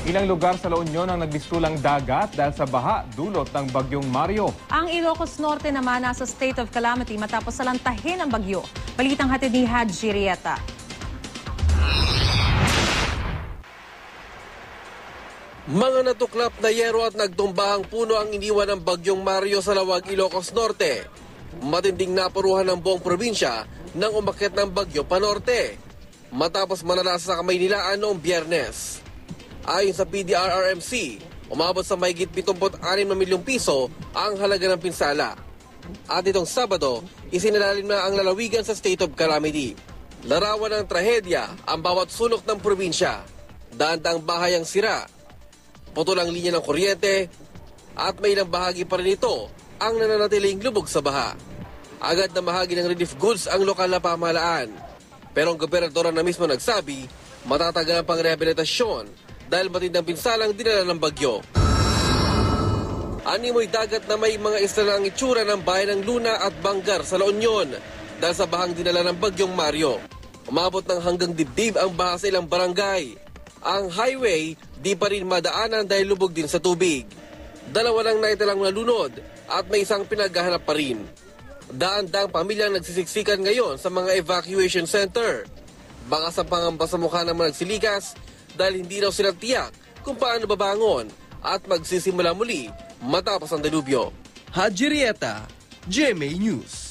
Ilang lugar sa La Union ang nagbistulang dagat dahil sa baha dulot ng bagyong Mario. Ang Ilocos Norte naman nasa state of calamity matapos salantahin ang bagyo. Balitang hatid ni Haji Rieta. Mga natuklap na yero at nagtumbahang puno ang iniwan ng bagyong Mario sa Lawag, Ilocos Norte. Matinding napuruhan ng buong probinsya nang umakyat ng bagyo panorte. Matapos manalasa sa Kamaynilaan noong Biyernes. Ayon sa PDRRMC, umabot sa mahigit 76 na milyong piso ang halaga ng pinsala. At itong Sabado, isinalalim na ang lalawigan sa state of calamity. Larawan ng trahedya ang bawat sulok ng probinsya. Daang-daang bahay ang sira. Putol ang linya ng kuryente at may ilang bahagi pa rin ito ang nananatiling lubog sa baha. Agad na bahagi ng relief goods ang lokal na pamahalaan. Pero ang gobernadora na mismo nagsabi, matatagal ang pangrehabilitasyon dahil matindang pinsalang dinala ng bagyo. Animoy dagat na may mga isla na ang itsura ng bayan ng Luna at Bangar sa La Union dahil sa bahang dinala ng bagyong Mario. Umabot ng hanggang dibdib ang baha sa ilang barangay. Ang highway di pa rin madaanan dahil lubog din sa tubig. Dalawa lang naitalang nalunod at may isang pinaghahanap pa rin. Daan-daang pamilyang nagsisiksikan ngayon sa mga evacuation center. Baka sa pangamba sa mukha naman nagsilikas dahil hindi raw sila tiyak kung paano babangon at magsisimula muli matapos ang delubyo. Haji Rieta, GMA News.